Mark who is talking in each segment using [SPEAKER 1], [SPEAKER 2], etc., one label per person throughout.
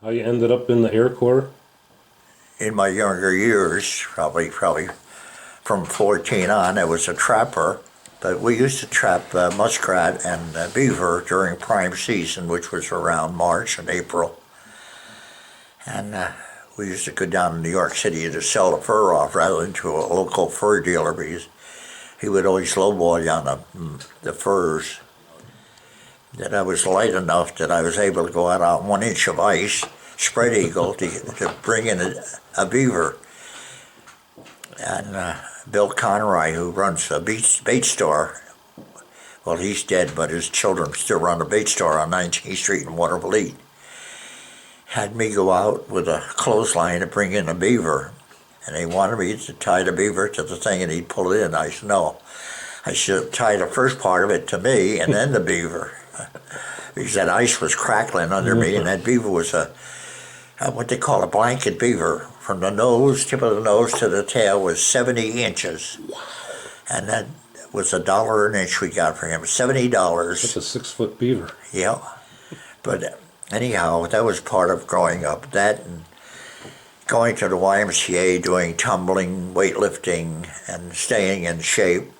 [SPEAKER 1] How you ended up in the Air Corps?
[SPEAKER 2] In my younger years, probably from 14 on, I was a trapper. But we used to trap muskrat and beaver during prime season, which was around March and April. And we used to go down to New York City to sell the fur off rather than to a local fur dealer because he would always lowball you on the furs. That I was light enough that I was able to go out on 1 inch of ice, spread eagle, to bring in a beaver. And Bill Conroy, who runs a bait store, well, he's dead, but his children still run a bait store on 19th Street in WWII, had me go out with a clothesline to bring in a beaver. And they wanted me to tie the beaver to the thing and he'd pull it in. I said, no, I should tie the first part of it to me and then the beaver. Because that ice was crackling under me, and that beaver was what they call a blanket beaver. From the nose, tip of the nose to the tail was 70 inches. And that was $1 an inch we got for him, $70.
[SPEAKER 1] That's a 6-foot beaver.
[SPEAKER 2] Yeah. But anyhow, that was part of growing up. That and going to the YMCA, doing tumbling, weightlifting, and staying in shape.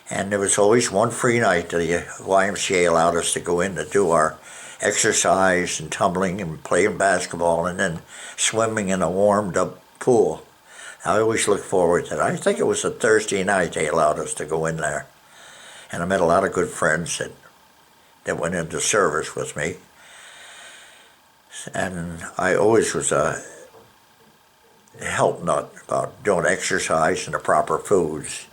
[SPEAKER 2] And there was always one free night that the YMCA allowed us to go in to do our exercise and tumbling and playing basketball and then swimming in a warmed up pool. I always look forward to that. I think it was a Thursday night they allowed us to go in there. And I met a lot of good friends that went into service with me. And I always was a help nut about doing exercise and the proper foods.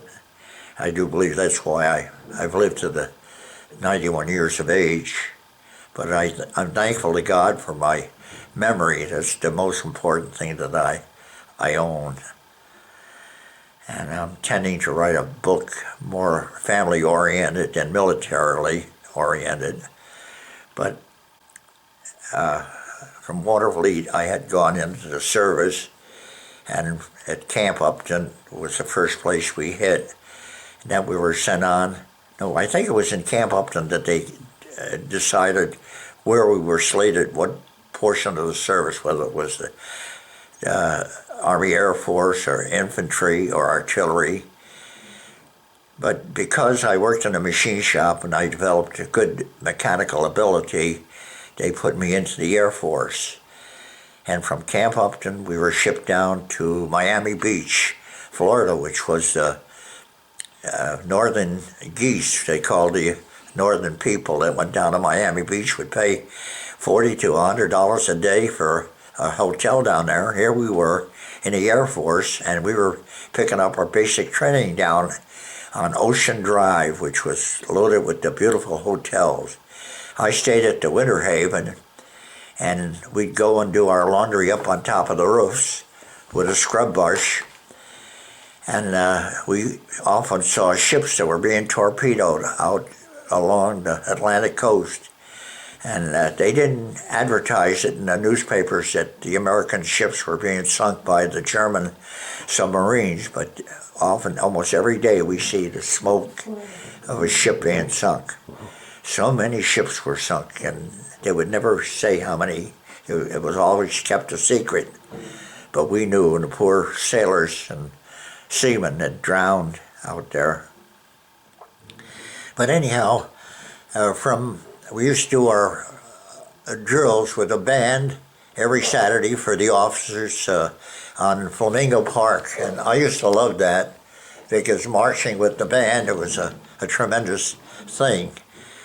[SPEAKER 2] I do believe that's why I've lived to the 91 years of age. But I'm thankful to God for my memory. That's the most important thing that I own. And I'm tending to write a book more family-oriented than militarily oriented. But from WWII, I had gone into the service, and at Camp Upton was the first place we hit. And then we were sent on. No, I think it was in Camp Upton that they decided where we were slated, what portion of the service, whether it was the Army Air Force or infantry or artillery. But because I worked in a machine shop and I developed a good mechanical ability, they put me into the Air Force. And from Camp Upton, we were shipped down to Miami Beach, Florida, which was the northern geese, they called the northern people that went down to Miami Beach, would pay $40 to $100 a day for a hotel down there. Here we were in the Air Force, and we were picking up our basic training down on Ocean Drive, which was loaded with the beautiful hotels. I stayed at the Winter Haven, and we'd go and do our laundry up on top of the roofs with a scrub brush. And we often saw ships that were being torpedoed out along the Atlantic coast. And they didn't advertise it in the newspapers that the American ships were being sunk by the German submarines, but often, almost every day, we see the smoke of a ship being sunk. So many ships were sunk, and they would never say how many. It was always kept a secret. But we knew, and the poor sailors and seamen that drowned out there. But anyhow, we used to do our drills with a band every Saturday for the officers on Flamingo Park, and I used to love that because marching with the band, it was a tremendous thing.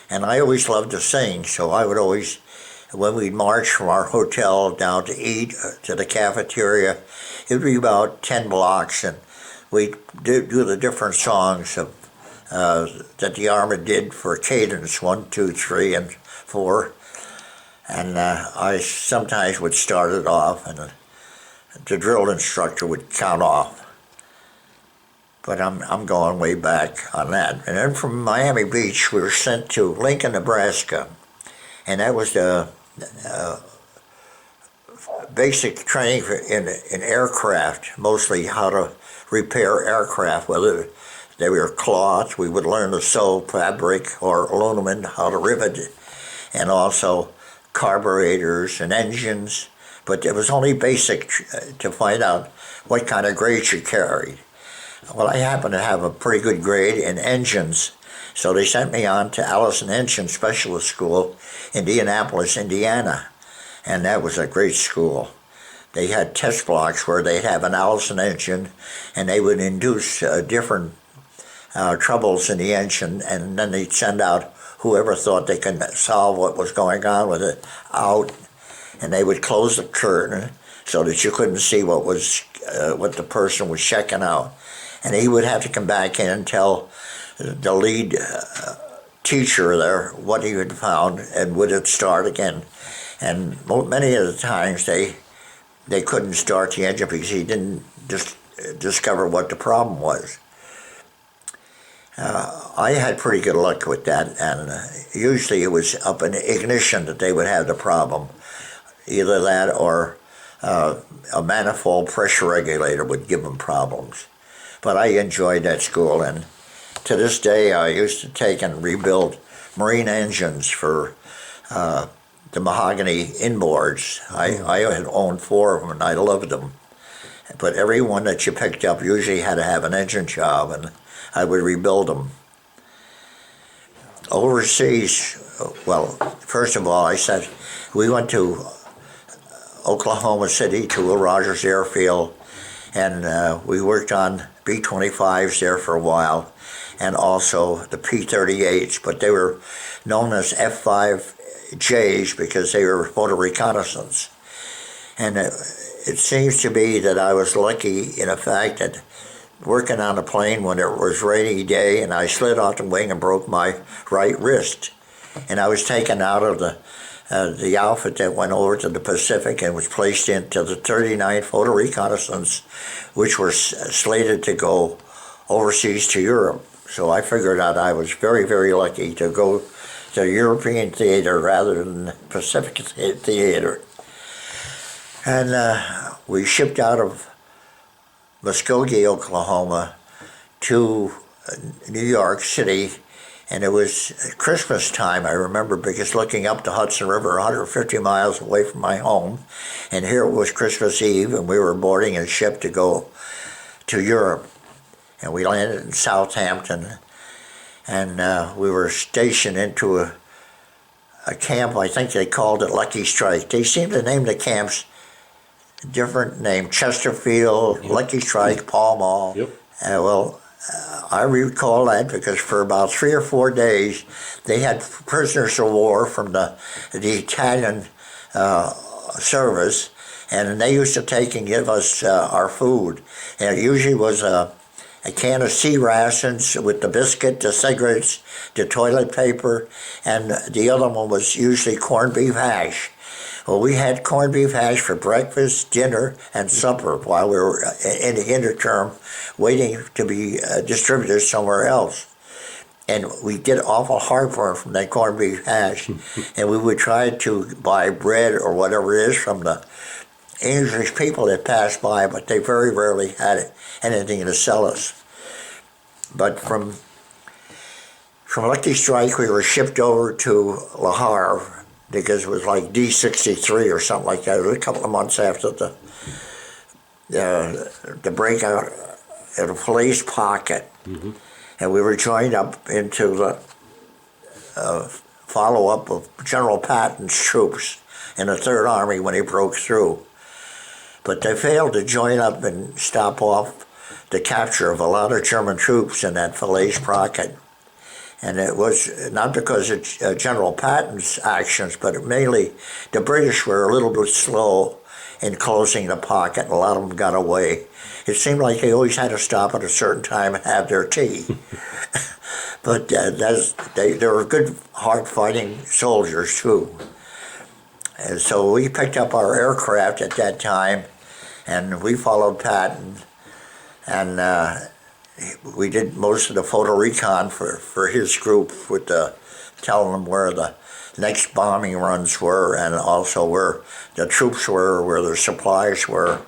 [SPEAKER 2] And I always loved to sing, so I would always, when we'd march from our hotel down to eat to the cafeteria, it would be about 10 blocks, and we'd do the different songs of that the Army did for cadence, 1, 2, 3, and 4. And I sometimes would start it off, and the drill instructor would count off. But I'm going way back on that. And then from Miami Beach, we were sent to Lincoln, Nebraska. And that was the basic training in aircraft, mostly how to repair aircraft, whether they were cloth, we would learn to sew fabric, or aluminum, how to rivet, and also carburetors and engines, but it was only basic to find out what kind of grades you carried. Well, I happened to have a pretty good grade in engines, so they sent me on to Allison Engine Specialist School, Indianapolis, Indiana, and that was a great school. They had test blocks where they'd have an Allison engine, and they would induce different troubles in the engine, and then they'd send out whoever thought they could solve what was going on with it out, and they would close the curtain so that you couldn't see what the person was checking out. And he would have to come back in and tell the lead teacher there what he had found, and would it start again. And many of the times they couldn't start the engine because he didn't discover what the problem was. I had pretty good luck with that, and usually it was up in the ignition that they would have the problem. Either that or a manifold pressure regulator would give them problems. But I enjoyed that school, and to this day I used to take and rebuild marine engines for the mahogany inboards. I had owned 4 of them, and I loved them. But every one that you picked up usually had to have an engine job, and I would rebuild them. Overseas, well, first of all, I said we went to Oklahoma City to Will Rogers Airfield, and we worked on B-25s there for a while, and also the P-38s, but they were known as F-5Js because they were photo reconnaissance. And it seems to be that I was lucky in the fact that working on a plane when it was rainy day, and I slid off the wing and broke my right wrist. And I was taken out of the outfit that went over to the Pacific and was placed into the 39th Photo Reconnaissance, which were slated to go overseas to Europe. So I figured out I was very, very lucky to go to the European theater rather than the Pacific theater. And we shipped out of Muskogee, Oklahoma to New York City, and it was Christmas time, I remember, because looking up the Hudson River 150 miles away from my home, and here it was Christmas Eve, and we were boarding a ship to go to Europe. And we landed in Southampton, and we were stationed into a camp. I think they called it Lucky Strike. They seemed to name the camps different name: Chesterfield, yep. Lucky Strike, Pall Mall.
[SPEAKER 1] Yep.
[SPEAKER 2] I recall that because for about 3 or 4 days they had prisoners of war from the Italian service, and they used to take and give us our food. And it usually was a can of sea rations with the biscuit, the cigarettes, the toilet paper, and the other one was usually corned beef hash. Well, we had corned beef hash for breakfast, dinner, and supper while we were in the interterm waiting to be distributed somewhere else. And we get awful heartburn from that corned beef hash. And we would try to buy bread or whatever it is from the English people that passed by, but they very rarely had anything to sell us. But from Lucky Strike, we were shipped over to Le Havre, because it was like D-63 or something like that. It was a couple of months after the breakout of a police pocket. Mm-hmm. And we were joined up into the follow-up of General Patton's troops in the Third Army when he broke through. But they failed to join up and stop off the capture of a lot of German troops in that Falaise pocket. And it was not because of General Patton's actions, but mainly the British were a little bit slow in closing the pocket, and a lot of them got away. It seemed like they always had to stop at a certain time and have their tea. But they were good, hard-fighting soldiers, too. And so we picked up our aircraft at that time, and we followed Patton, and we did most of the photo-recon for his group, with telling them where the next bombing runs were, and also where the troops were, where their supplies were.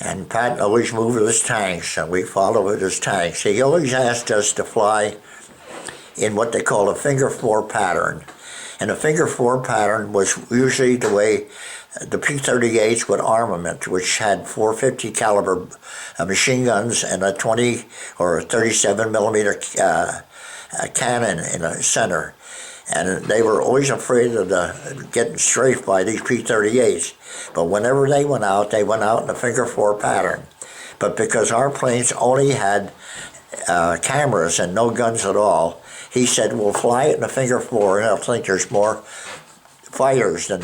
[SPEAKER 2] And Patton always moved with his tanks, and we followed with his tanks. He always asked us to fly in what they call a finger four pattern. And the figure four pattern was usually the way the P-38s with armament, which had 450 caliber machine guns and a 20 or a 37 millimeter cannon in the center. And they were always afraid of getting strafed by these P-38s. But whenever they went out in the figure four pattern. But because our planes only had cameras and no guns at all, he said, we'll fly it in the figure four, and I think there's more fighters than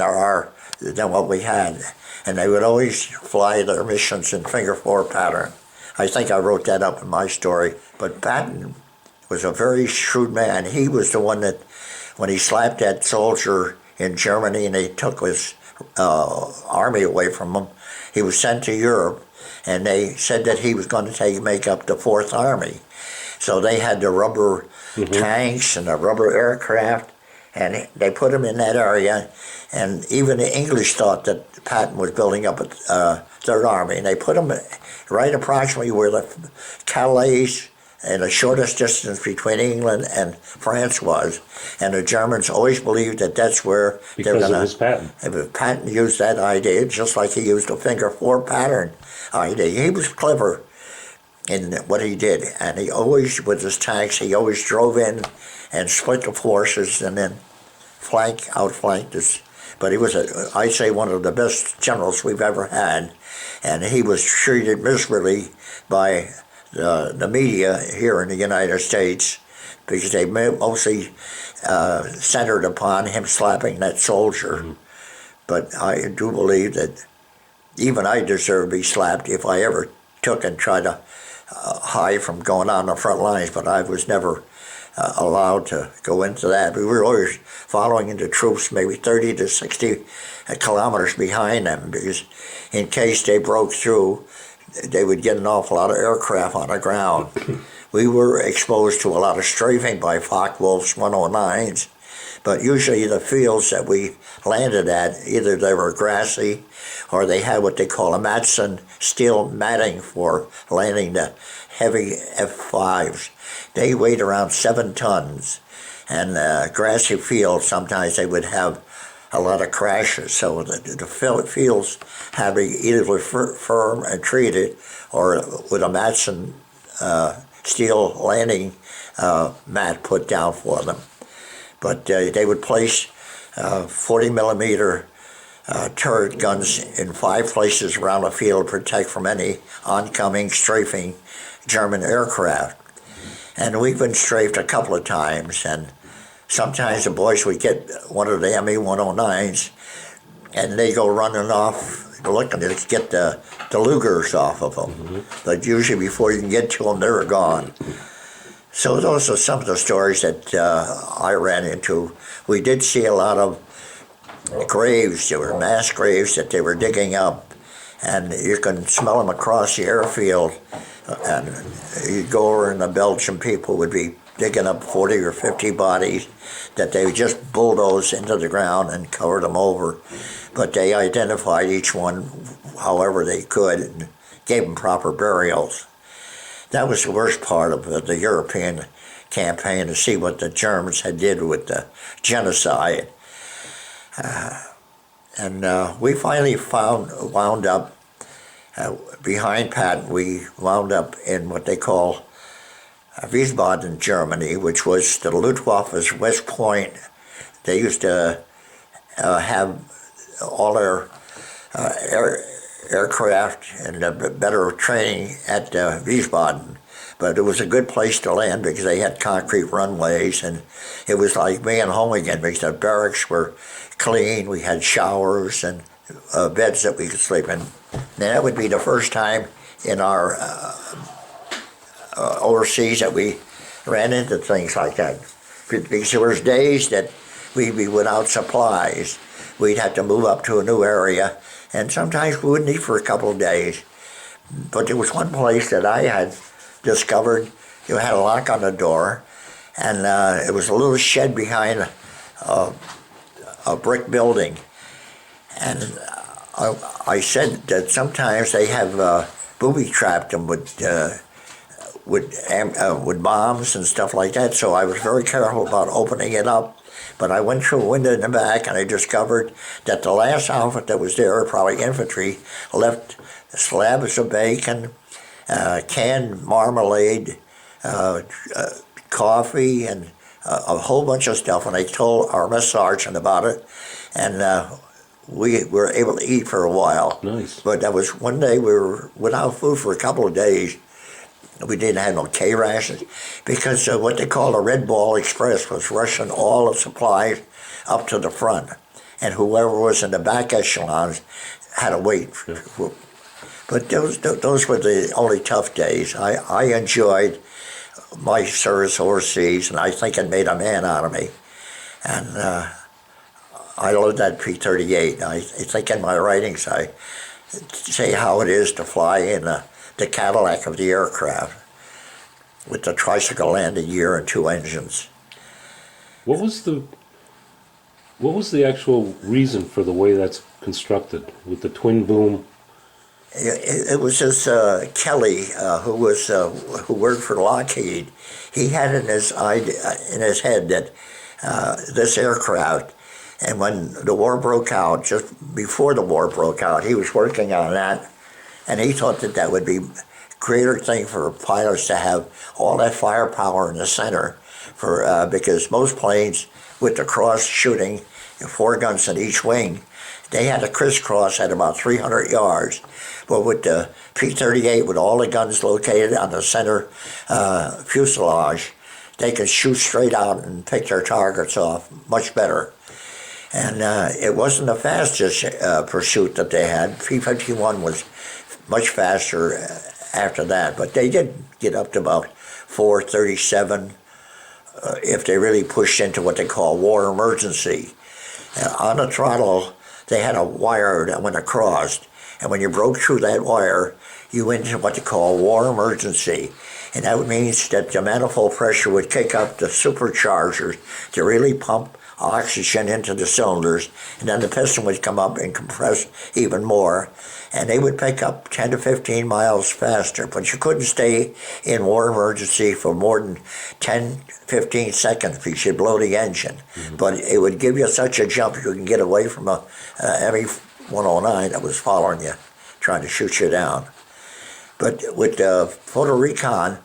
[SPEAKER 2] what we had. And they would always fly their missions in figure four pattern. I think I wrote that up in my story. But Patton was a very shrewd man. He was the one that, when he slapped that soldier in Germany and they took his army away from him, he was sent to Europe, and they said that he was going to make up the Fourth Army. So they had the rubber tanks and the rubber aircraft, and they put him in that area. And even the English thought that Patton was building up a Third Army, and they put him right approximately where the Calais and the shortest distance between England and France was. And the Germans always believed that that's where they were going to.
[SPEAKER 1] Because of his patent.
[SPEAKER 2] Patton used that idea just like he used the figure four pattern idea. He was clever in what he did, and he always, with his tanks, he always drove in and split the forces and then outflanked us. But he was, I'd say, one of the best generals we've ever had, and he was treated miserably by the media here in the United States because they mostly centered upon him slapping that soldier. But I do believe that even I deserve to be slapped if I ever took and tried to hide from going on the front lines, but I was never allowed to go into that. We were always following the troops maybe 30 to 60 kilometers behind them, because in case they broke through, they would get an awful lot of aircraft on the ground. We were exposed to a lot of strafing by Focke-Wulf's 109s, but usually the fields that we landed at, either they were grassy or they had what they call a Matson steel matting for landing the heavy F-5s. They weighed around 7 tons, and grassy fields, sometimes they would have a lot of crashes. So the fields had to be either firm and treated or with a Matson steel landing mat put down for them. But they would place 40 millimeter turret guns in 5 places around the field to protect from any oncoming strafing German aircraft. And we've been strafed a couple of times, and sometimes the boys would get one of the ME-109s and they go running off looking to get the Lugers off of them. But usually before you can get to them, they're gone. So those are some of the stories that I ran into. We did see a lot of graves. There were mass graves that they were digging up, and you can smell them across the airfield. And you'd go over, and the Belgian people would be digging up 40 or 50 bodies that they just bulldozed into the ground and covered them over. But they identified each one however they could and gave them proper burials. That was the worst part of the European campaign, to see what the Germans had did with the genocide. We finally wound up behind Patton. We wound up in what they call Wiesbaden, Germany, which was the Luftwaffe's West Point. They used to have all their aircraft and better training at Wiesbaden. But it was a good place to land because they had concrete runways, and it was like being home again because the barracks were clean. We had showers and beds that we could sleep in. And that would be the first time in our overseas that we ran into things like that. Because there was days that we'd be without supplies. We'd have to move up to a new area, and sometimes we wouldn't eat for a couple of days. But there was one place that I had discovered. You had a lock on the door, and it was a little shed behind a brick building. And I said that sometimes they have booby trapped them with with bombs and stuff like that. So I was very careful about opening it up. But I went through a window in the back, and I discovered that the last outfit that was there, probably infantry, left slabs of bacon, canned marmalade, coffee, and a whole bunch of stuff. And I told our mess sergeant about it, and we were able to eat for a while.
[SPEAKER 1] Nice.
[SPEAKER 2] But that was one day we were without food for a couple of days. We didn't have no K rations because what they call the Red Ball Express was rushing all the supplies up to the front, and whoever was in the back echelons had to wait. But those were the only tough days. I enjoyed my service overseas, and I think it made a man out of me. And I love that P-38. I think in my writings I say how it is to fly in the Cadillac of the aircraft with the tricycle landing gear and 2 engines.
[SPEAKER 1] What was the actual reason for the way that's constructed with the twin boom?
[SPEAKER 2] It was this Kelly who worked for Lockheed. He had in his head that this aircraft, and when the war broke out, just before the war broke out, he was working on that, and he thought that would be a greater thing for pilots to have all that firepower in the center, because most planes with the cross shooting, 4 guns in each wing, they had a crisscross at about 300 yards. But with the P-38, with all the guns located on the center fuselage, they could shoot straight out and pick their targets off much better. And it wasn't the fastest pursuit that they had. P-51 was much faster after that, but they did get up to about 437 if they really pushed into what they call war emergency. On the throttle, they had a wire that went across, and when you broke through that wire, you went into what they call war emergency. And that means that the manifold pressure would kick up the superchargers to really pump oxygen into the cylinders, and then the piston would come up and compress even more, and they would pick up 10 to 15 miles faster. But you couldn't stay in war emergency for more than 10, 15 seconds because you'd blow the engine. Mm-hmm. But it would give you such a jump you can get away from a ME-109 that was following you, trying to shoot you down. But with photo-recon,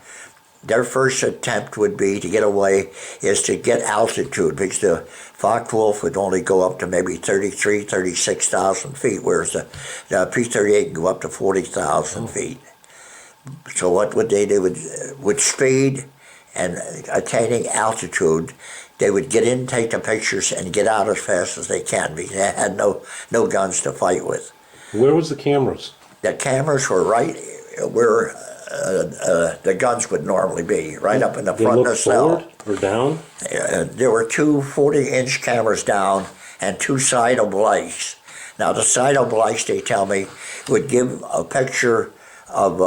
[SPEAKER 2] their first attempt would be to get away is to get altitude, because the Focke-Wulf would only go up to maybe 33,000, 36,000 feet, whereas the P-38 can go up to 40,000 feet. So what would they do with speed and attaining altitude, they would get in, take the pictures, and get out as fast as they can, because they had no guns to fight with.
[SPEAKER 1] Where was the cameras?
[SPEAKER 2] The cameras were right where the guns would normally be, right up in the front of the cell.
[SPEAKER 1] Forward or down?
[SPEAKER 2] There were 2 40-inch cameras down and 2 side obliques. Now the side obliques, they tell me, would give a picture of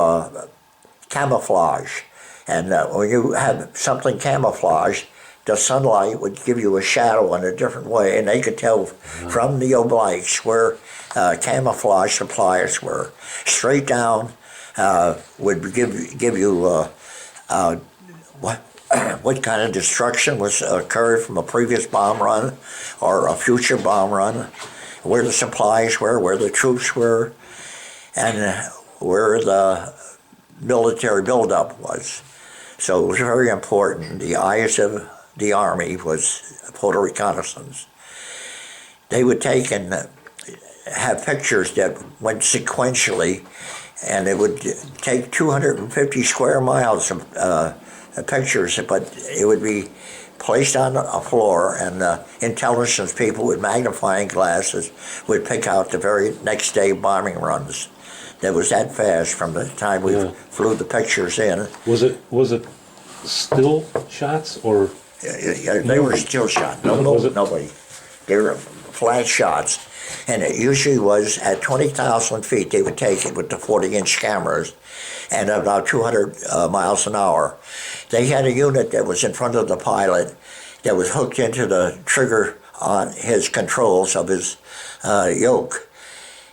[SPEAKER 2] camouflage. And when you have something camouflaged, the sunlight would give you a shadow in a different way, and they could tell from the obliques where camouflage supplies were. Straight down would give you what kind of destruction was occurred from a previous bomb run or a future bomb run, where the supplies were, where the troops were, and where the military buildup was. So it was very important. The eyes of the Army was photo reconnaissance. They would take and have pictures that went sequentially, and it would take 250 square miles of pictures, but it would be placed on a floor, and intelligence people with magnifying glasses would pick out the very next day bombing runs. That was that fast from the time we flew the pictures in.
[SPEAKER 1] Was it still shots or?
[SPEAKER 2] They were still shot. Nobody. They were flat shots. And it usually was at 20,000 feet, they would take it with the 40-inch cameras, and about 200 miles an hour. They had a unit that was in front of the pilot that was hooked into the trigger on his controls of his yoke.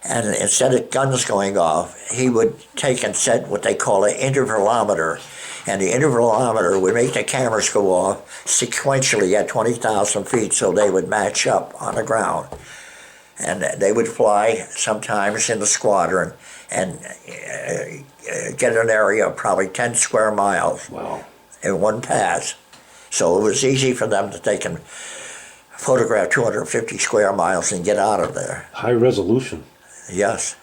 [SPEAKER 2] And instead of guns going off, he would take and set what they call an intervalometer. and the intervalometer would make the cameras go off sequentially at 20,000 feet so they would match up on the ground. And they would fly sometimes in the squadron and get an area of probably 10 square miles
[SPEAKER 1] Wow.
[SPEAKER 2] in one pass. So it was easy for them to take and photograph 250 square miles and get out of there.
[SPEAKER 1] High resolution.
[SPEAKER 2] Yes.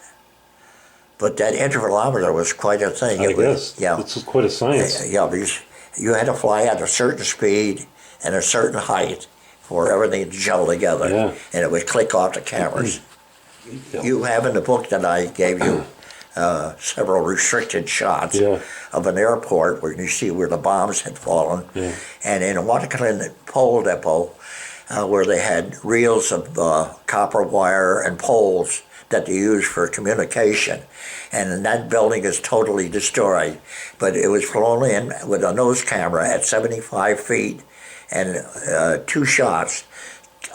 [SPEAKER 2] But that intervalometer was quite a thing.
[SPEAKER 1] I guess.
[SPEAKER 2] Yeah.
[SPEAKER 1] This is quite a science.
[SPEAKER 2] Yeah, because you had to fly at a certain speed and a certain height for everything to gel together.
[SPEAKER 1] Yeah.
[SPEAKER 2] And it would click off the cameras. You have in the book that I gave you several restricted shots of an airport where you see where the bombs had fallen.
[SPEAKER 1] Yeah.
[SPEAKER 2] And in a Waterclin pole depot where they had reels of copper wire and poles that they used for communication. And that building is totally destroyed. But it was flown in with a nose camera at 75 feet and 2 shots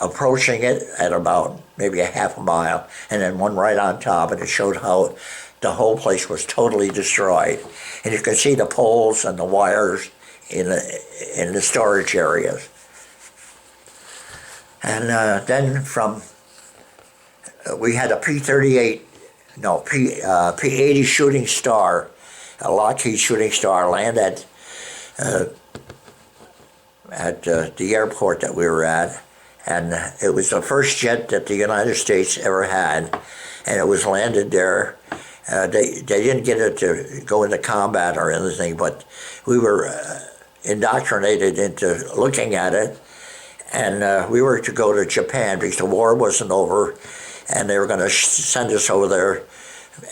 [SPEAKER 2] approaching it at about maybe a half a mile, and then one right on top, and it showed how the whole place was totally destroyed. And you could see the poles and the wires in the storage areas. And then we had a P-80 Shooting Star, a Lockheed Shooting Star, land at the airport that we were at. And it was the first jet that the United States ever had, and it was landed there. They didn't get it to go into combat or anything, but we were indoctrinated into looking at it, and we were to go to Japan because the war wasn't over, and they were going to send us over there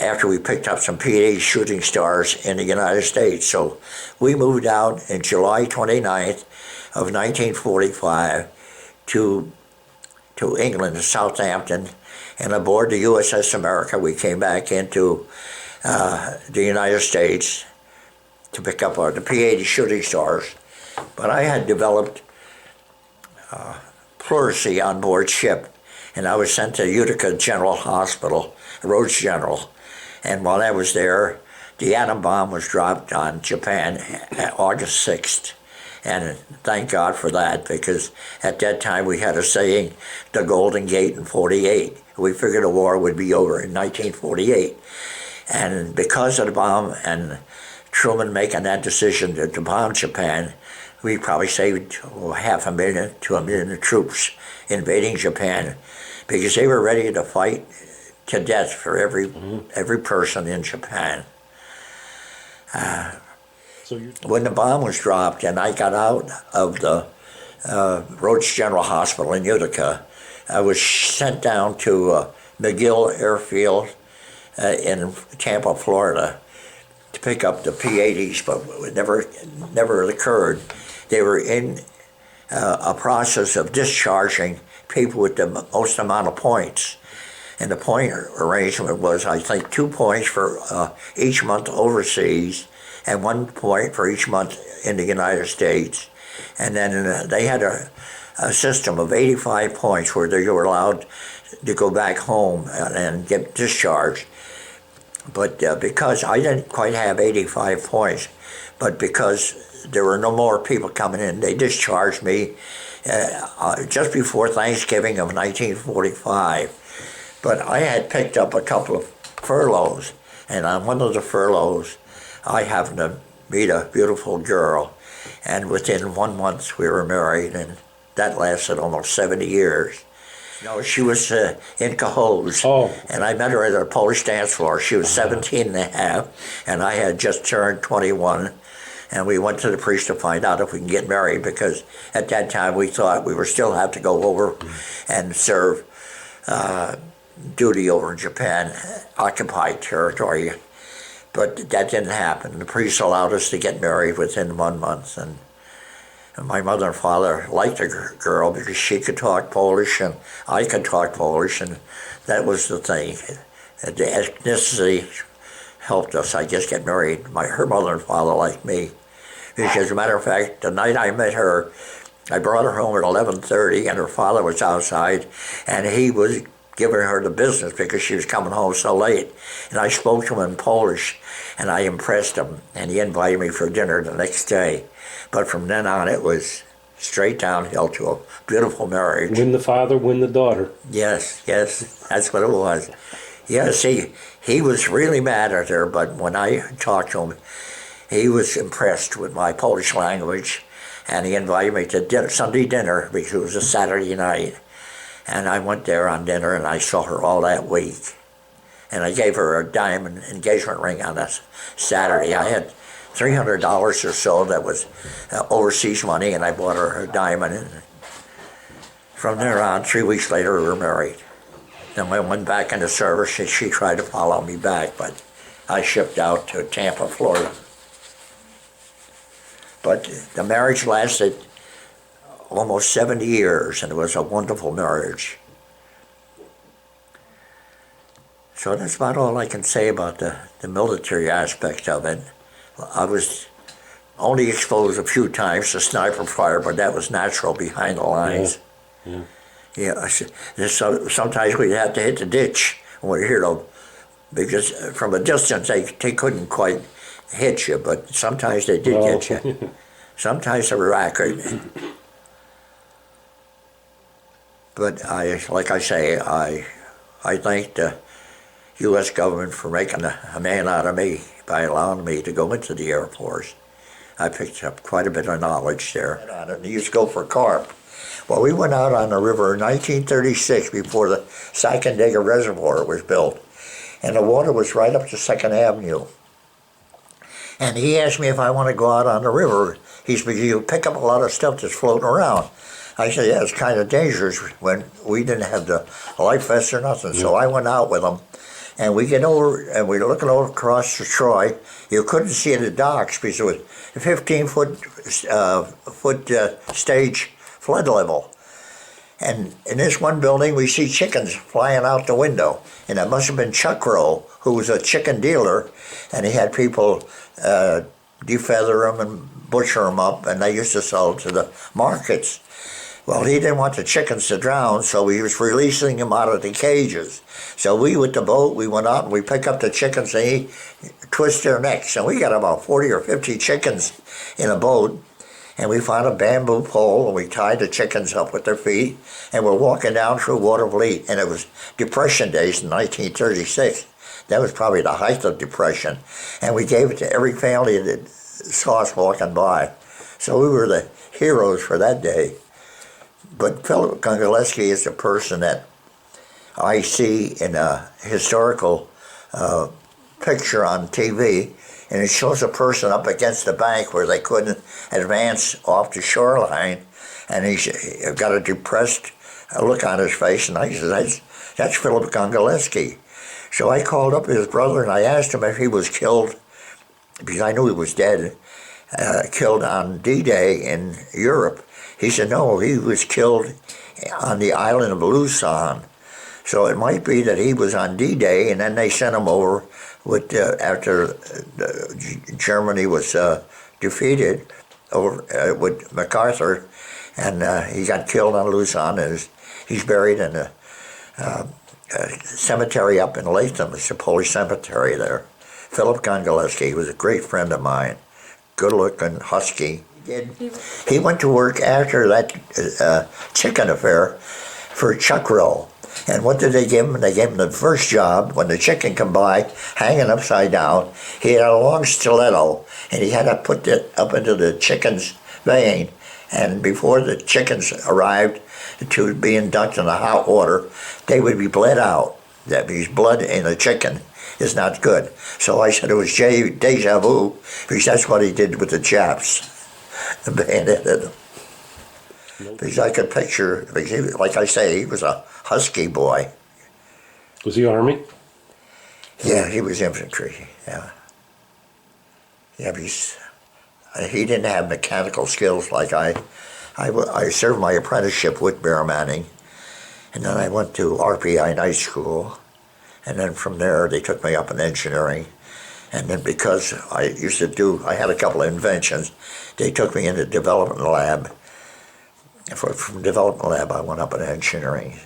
[SPEAKER 2] after we picked up some P-80 Shooting Stars in the United States. So we moved out in July 29th of 1945 to England, to Southampton, and aboard the USS America, we came back into the United States to pick up the P-80 Shooting Stars. But I had developed pleurisy on board ship, and I was sent to Utica General Hospital, Rhodes General. And while I was there, the atom bomb was dropped on Japan August 6th. And thank God for that, because at that time we had a saying, the Golden Gate in 48. We figured the war would be over in 1948. And because of the bomb and Truman making that decision to bomb Japan, we probably saved 500,000 to 1 million troops invading Japan, because they were ready to fight to death for every person in Japan. When the bomb was dropped and I got out of the Rhodes General Hospital in Utica, I was sent down to McGill Airfield in Tampa, Florida, to pick up the P-80s, but it never occurred. They were in a process of discharging people with the most amount of points. And the point arrangement was, I think, 2 points for each month overseas, and 1 point for each month in the United States. And then they had a system of 85 points where they were allowed to go back home and get discharged. But because I didn't quite have 85 points, but because there were no more people coming in, they discharged me just before Thanksgiving of 1945. But I had picked up a couple of furloughs, and on one of the furloughs, I happened to meet a beautiful girl, and within 1 month we were married, and that lasted almost 70 years. No, she was in Cahos, and I met her at a Polish dance floor. She was 17 and a half, and I had just turned 21, and we went to the priest to find out if we can get married, because at that time we thought we would still have to go over and serve duty over in Japan, occupied territory. But that didn't happen. The priest allowed us to get married within 1 month, and my mother and father liked the girl because she could talk Polish and I could talk Polish, and that was the thing. The ethnicity helped us, I guess, get married. Her mother and father liked me. Because as a matter of fact, the night I met her, I brought her home at 11:30, and her father was outside, and he was giving her the business because she was coming home so late. And I spoke to him in Polish, and I impressed him, and he invited me for dinner the next day. But from then on, it was straight downhill to a beautiful marriage.
[SPEAKER 1] Win the father, win the daughter.
[SPEAKER 2] Yes, that's what it was. Yes, he was really mad at her, but when I talked to him, he was impressed with my Polish language, and he invited me to dinner, Sunday dinner, because it was a Saturday night. And I went there on dinner, and I saw her all that week. And I gave her a diamond engagement ring on a Saturday. I had $300 or so that was overseas money, and I bought her a diamond. And from there on, 3 weeks later, we were married. Then I went back into service, and she tried to follow me back, but I shipped out to Tampa, Florida. But the marriage lasted almost 70 years, and it was a wonderful marriage. So that's about all I can say about the military aspect of it. I was only exposed a few times to sniper fire, but that was natural behind the lines. Yeah. So sometimes we'd have to hit the ditch when we hear them, because from a distance they couldn't quite hit you, but sometimes they did get you. Sometimes they were accurate. But like I say, I thank the U.S. government for making a man out of me by allowing me to go into the Air Force. I picked up quite a bit of knowledge there. And I used to go for carp. Well, we went out on the river in 1936 before the Sacandaga Reservoir was built, and the water was right up to 2nd Avenue. And he asked me if I want to go out on the river. He said, you pick up a lot of stuff that's floating around. I said, yeah, it's kind of dangerous when we didn't have the life vests or nothing. So I went out with him, and we get over, and we're looking over across the Troy. You couldn't see the docks because it was a 15-foot stage flood level. And in this one building, we see chickens flying out the window. And it must have been Chuck Rowe, who was a chicken dealer, and he had people defeather them and butcher them up, and they used to sell to the markets. Well, he didn't want the chickens to drown, so he was releasing them out of the cages. So we, with the boat, we went out and we picked up the chickens, and he twist their necks. And we got about 40 or 50 chickens in a boat. And we found a bamboo pole, and we tied the chickens up with their feet, and we're walking down through Watervliet, and it was Depression days in 1936. That was probably the height of Depression. And we gave it to every family that saw us walking by. So we were the heroes for that day. But Philip Gongaleski is a person that I see in a historical picture on TV, and it shows a person up against the bank where they couldn't advance off the shoreline, and he's got a depressed look on his face, and I said, that's Philip Gongaleski. So I called up his brother, and I asked him if he was killed, because I knew he was dead, killed on D-Day in Europe. He said, no, he was killed on the island of Luzon. So it might be that he was on D-Day, and then they sent him over with after Germany was defeated over with MacArthur, and he got killed on Luzon, and he's buried in a cemetery up in Latham. It's a Polish cemetery there. Philip Gongaleski was a great friend of mine, good-looking, husky. He went to work after that chicken affair for Chuck Rowe. And what did they give him? They gave him the first job when the chicken come by, hanging upside down. He had a long stiletto, and he had to put it up into the chicken's vein. And before the chickens arrived to be inducted in the hot water, they would be bled out. That means blood in a chicken is not good. So I said it was deja vu, because that's what he did with the Japs. Bayoneted him. Because I could picture, because he, like I say, he was a husky boy.
[SPEAKER 1] Was he Army?
[SPEAKER 2] Yeah, he was infantry, yeah. Yeah, because he didn't have mechanical skills like I served my apprenticeship with Bear Manning, and then I went to RPI night school, and then from there they took me up in engineering. And then because I had a couple of inventions, they took me into development lab. From development lab, I went up in engineering.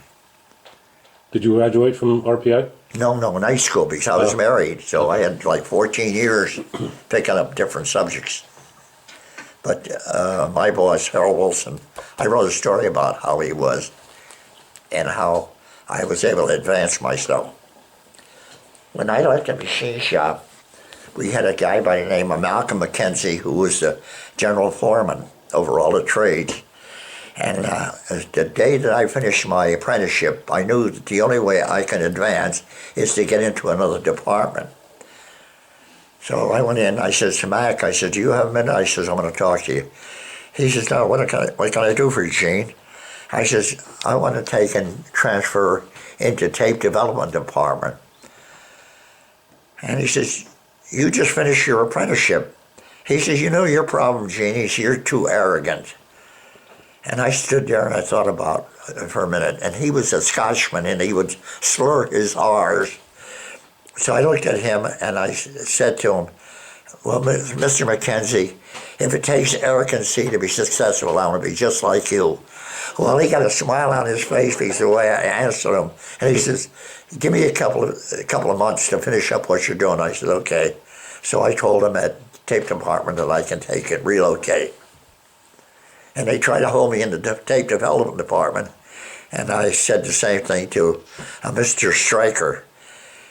[SPEAKER 1] Did you graduate from RPI?
[SPEAKER 2] No, night school, because I was married, so I had like 14 years picking up different subjects. But my boss, Harold Wilson, I wrote a story about how he was and how I was able to advance myself. When I left the machine shop, we had a guy by the name of Malcolm McKenzie, who was the general foreman over all the trades. And the day that I finished my apprenticeship, I knew that the only way I can advance is to get into another department. So I went in, I said to Mac, I said, do you have a minute? I said, I'm going to talk to you. He says, no, what can I do for you, Gene? I says, I want to take and transfer into tape development department. And he says, you just finished your apprenticeship. He says, you know your problem, Gene? He says, you're too arrogant. And I stood there and I thought about it for a minute. And he was a Scotchman and he would slur his R's. So I looked at him and I said to him, well, Mr. McKenzie, if it takes arrogancy to be successful, I want to be just like you. Well, he got a smile on his face because the way I answered him. And he says, give me a couple of months to finish up what you're doing. I said, okay. So I told him at the tape department that I can take it, relocate. And they tried to hold me in the tape development department. And I said the same thing to Mr. Stryker.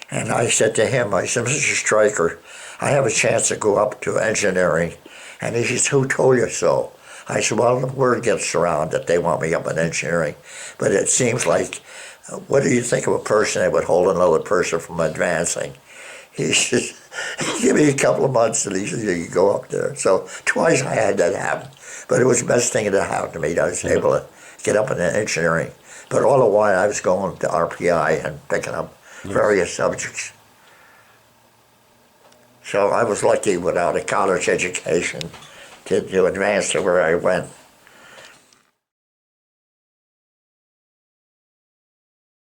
[SPEAKER 2] And I said to him, I said, Mr. Stryker, I have a chance to go up to engineering. And he says, who told you so? I said, well, the word gets around that they want me up in engineering. But it seems like, what do you think of a person that would hold another person from advancing? He says, give me a couple of months and he says, you can go up there. So twice I had that happen. But it was the best thing that happened to me. I was able to get up in engineering. But all the while I was going to RPI and picking up various subjects. So I was lucky without a college education to advance to where I went.